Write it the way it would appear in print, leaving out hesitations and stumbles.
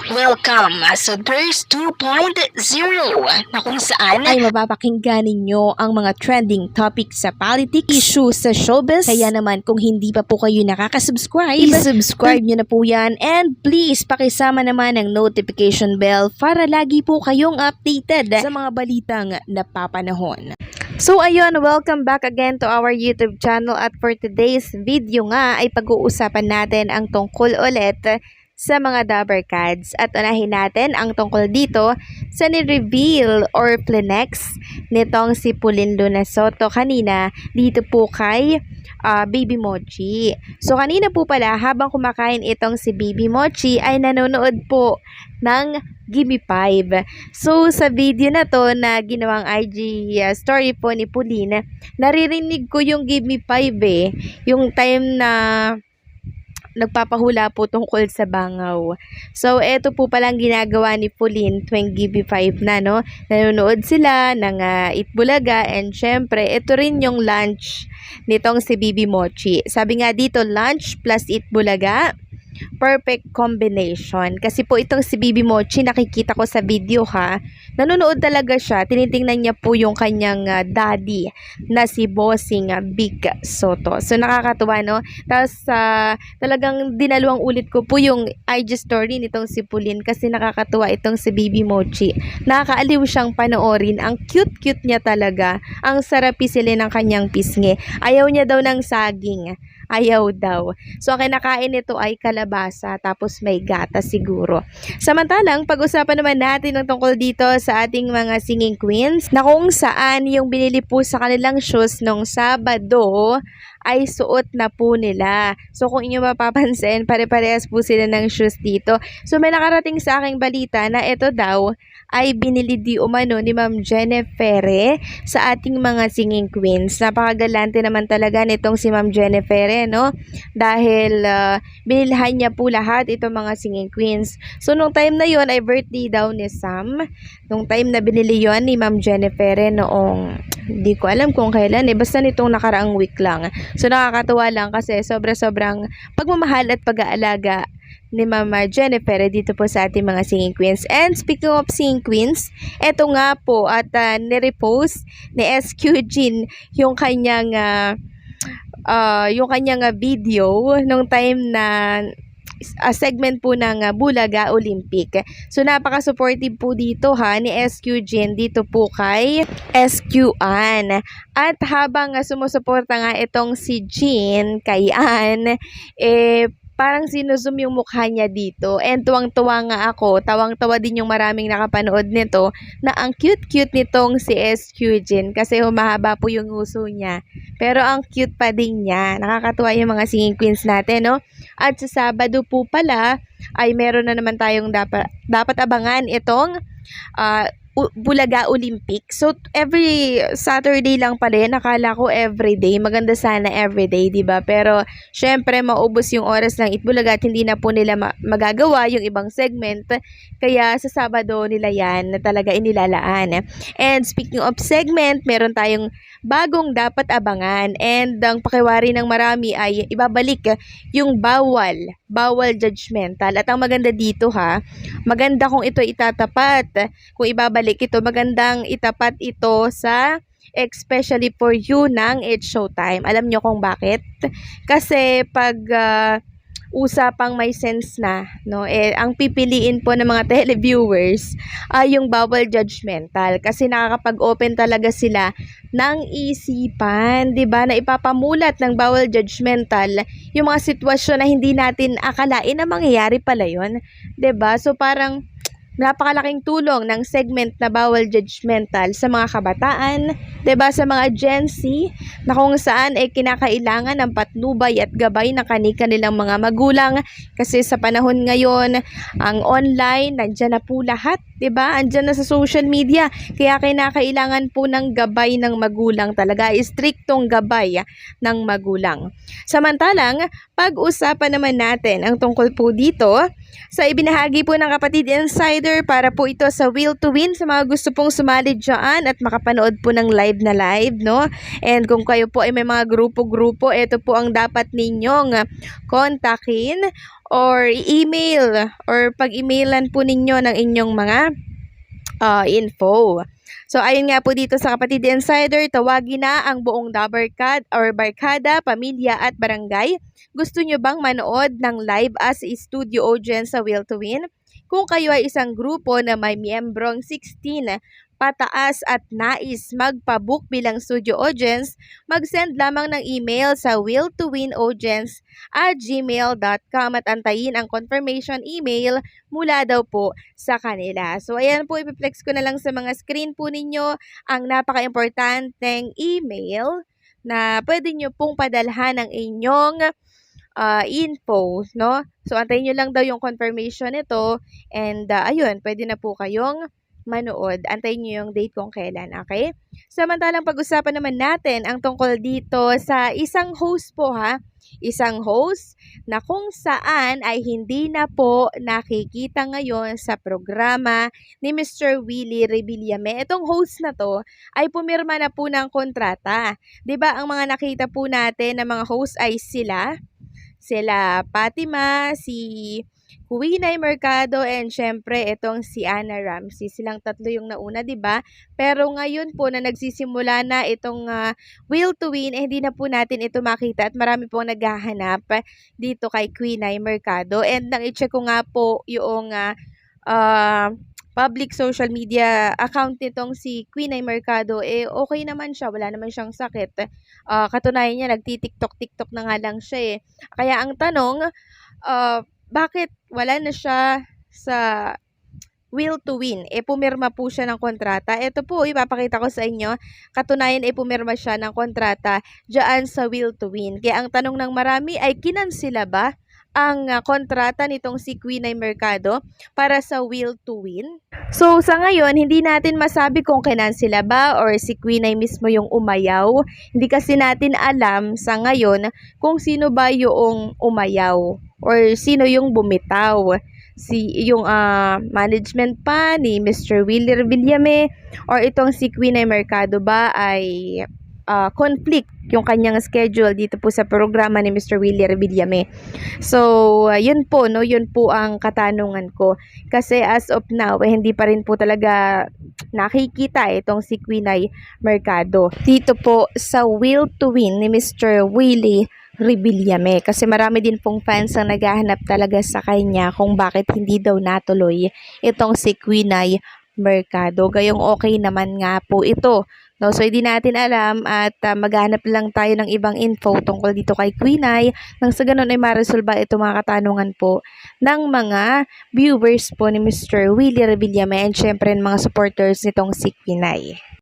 Welcome sa Thirst 2.0 na kung saan ay mapapakinggan ninyo ang mga trending topics sa politics, issues sa showbiz. Kaya naman kung hindi pa po kayo nakaka-subscribe, i-subscribe nyo na po yan. And please, pakisama naman ang notification bell para lagi po kayong updated sa mga balitang napapanahon. So ayun, welcome back again to our YouTube channel at for today's video nga ay pag-uusapan natin ang tungkol ulit sa mga Dabber Cats at unahin natin ang tungkol dito sa ni-reveal or plenex nitong si Pauline Luna Soto kanina dito po kay Baby Mochi. So kanina po pala habang kumakain itong si Baby Mochi ay nanonood po ng Gimme 5. So sa video na to na ginawang IG story po ni Pauline, naririnig ko yung Gimme 5 yung time na nagpapahula po tungkol sa bangaw. So, eto po palang ginagawa ni Pauline tuwing Gimme 5 na, no? Nanonood sila ng Itbulaga and syempre, ito rin yung lunch nitong si Baby Mochi. Sabi nga dito, lunch plus Itbulaga, perfect combination. Kasi po itong si Baby Mochi, nakikita ko sa video nanonood talaga siya. Tinitingnan niya po yung kanyang daddy na si Bossing Big Soto. So nakakatuwa, no? Tapos talagang dinaluang ulit ko po yung IG story nitong si Pauline kasi nakakatuwa itong si Baby Mochi. Nakakaaliw siyang panoorin. Ang cute-cute niya talaga. Ang sarap pisilin ng kanyang pisngi. Ayaw niya daw ng saging. Ayaw daw. So, ang kinakain nito ay kalabasa tapos may gata siguro. Samantalang, pag-usapan naman natin ng tungkol dito sa ating mga singing queens na kung saan yung binili po sa kanilang shoes nung Sabado ay suot na po nila. So, kung inyo mapapansin, pare-parehas po sila ng shoes dito. So, may nakarating sa aking balita na ito daw ay binili di umano ni Ma'am Jennifer sa ating mga singing queens. Napakagalante naman talaga nitong si Ma'am Jennifer, no? Dahil binilhan niya po lahat itong mga singing queens. So, nung time na yon ay birthday daw ni Sam. Nung time na binili yon ni Ma'am Jennifer noong, hindi ko alam kung kailan basta nitong nakaraang week lang. So, nakakatuwa lang kasi sobra-sobrang pagmamahal at pag-aalaga ni Mama Jennifer dito po sa ating mga singing queens. And speaking of singing queens, eto nga po at nirepost ni SQ Jean yung kanyang video nung time na segment po ng Bulaga Olympic. So napaka-supportive po dito ni SQ Jean dito po kay SQ Ann. At habang sumusuporta nga itong si Jean kay Ann, parang sinuzoom yung mukha niya dito. And tuwang-tuwa nga ako, tawang-tawa din yung maraming nakapanood nito na ang cute-cute nitong si SQ Jean kasi humahaba po yung uso niya. Pero ang cute pa din niya. Nakakatuwa yung mga singing queens natin, no? At sa Sabado po pala ay meron na naman tayong dapat abangan itong Bulaga Olympic. So, every Saturday lang pala yan. Nakala ko everyday. Maganda sana everyday, diba? Pero, syempre, maubos yung oras ng Itbulaga at hindi na po nila magagawa yung ibang segment. Kaya, sa Sabado nila yan na talaga inilalaan. And, speaking of segment, meron tayong bagong dapat abangan. And, ang pakiwari ng marami ay ibabalik yung bawal judgmental. At ang maganda dito maganda kung ito itatapat. Kung ibabalik ito, magandang itapat ito sa especially for you ng It's Showtime. Alam nyo kung bakit? Kasi pag usapang may sense na, no? Ang pipiliin po ng mga televiewers ay yung bawal judgmental kasi nakakapag-open talaga sila ng isipan, 'di ba? Na ipapamulat ng bawal judgmental yung mga sitwasyon na hindi natin akalain na mangyayari pala 'yon, 'di ba? So parang napakalaking tulong ng segment na bawal judgmental sa mga kabataan, 'di ba, sa mga Gen Z na kung saan kinakailangan ng patnubay at gabay ng kanilang mga magulang kasi sa panahon ngayon, ang online nandiyan na po lahat, 'di ba? Andiyan na sa social media. Kaya kinakailangan po ng gabay ng magulang talaga, striktong gabay ng magulang. Samantalang, pag-usapan naman natin ang tungkol po dito So, ibinahagi po ng Kapatid Insider para po ito sa Will to Win sa mga gusto pong sumali dyan at makapanood po ng live na live, no? And kung kayo po ay may mga grupo-grupo, ito po ang dapat ninyong kontakin or email or pag-emailan po ninyo ng inyong mga info. So, ayun nga po dito sa Kapatid Insider, tawagin na ang buong barkada, pamilya at barangay. Gusto nyo bang manood ng live as studio audience sa Will to Win? Kung kayo ay isang grupo na may miyembrong 16 pataas at nais magpabook bilang studio audience, mag-send lamang ng email sa willtowinaudience@gmail.com at antayin ang confirmation email mula daw po sa kanila. So, ayan po, ipiplex ko na lang sa mga screen po ninyo ang napaka-importanteng email na pwede nyo pong padalhan ng inyong info, no? So, antayin nyo lang daw yung confirmation nito and ayun, pwede na po kayong manood. Antayin nyo yung date kung kailan, okay? Samantalang pag-usapan naman natin ang tungkol dito sa isang host po ha. Isang host na kung saan ay hindi na po nakikita ngayon sa programa ni Mr. Willie Rebillame. Itong host na to ay pumirma na po ng kontrata. 'Di ba ang mga nakita po natin na mga host ay sila Fatima, si Kuwinay Mercado, and syempre itong si Ana Ramsey. Silang tatlo yung nauna, 'di ba? Pero ngayon po na nagsisimula na itong Will to Win, hindi na po natin ito makita at marami pong naghahanap dito kay Kuwinay Mercado. And nang i-check ko nga po yung public social media account nitong si Queenie Mercado, okay naman siya, wala naman siyang sakit. Katunayan niya, nagti-TikTok na nga lang siya eh. Kaya ang tanong, bakit wala na siya sa Will to Win? Pumirma po siya ng kontrata. Ito po, ipapakita ko sa inyo. Katunayan, pumirma siya ng kontrata dyan sa Will to Win. Kaya ang tanong ng marami ay, kinansila ba ang kontrata nitong si Queenie Mercado para sa Will to Win? So, sa ngayon, hindi natin masabi kung kinansila ba or si Queenie mismo yung umayaw. Hindi kasi natin alam sa ngayon kung sino ba yung umayaw or sino yung bumitaw. Yung management pa ni Mr. Willie Villame or itong si Queenie Mercado ba ay conflict yung kanyang schedule dito po sa programa ni Mr. Willie Villame. So, yun po, no? Yun po ang katanungan ko. Kasi as of now, hindi pa rin po talaga nakikita itong si Queenie Mercado dito po sa Will to Win ni Mr. Willie Rebillame. Kasi marami din pong fans ang naghahanap talaga sa kanya kung bakit hindi daw natuloy itong si Queenie Mercado. Gayong okay naman nga po ito. No, so hindi natin alam at maghanap lang tayo ng ibang info tungkol dito kay Queenie nang sa ganun ay ma-resolve ito mga katanungan po ng mga viewers po ni Mr. Willie Rebillame and syempre ng mga supporters nitong si Queenie.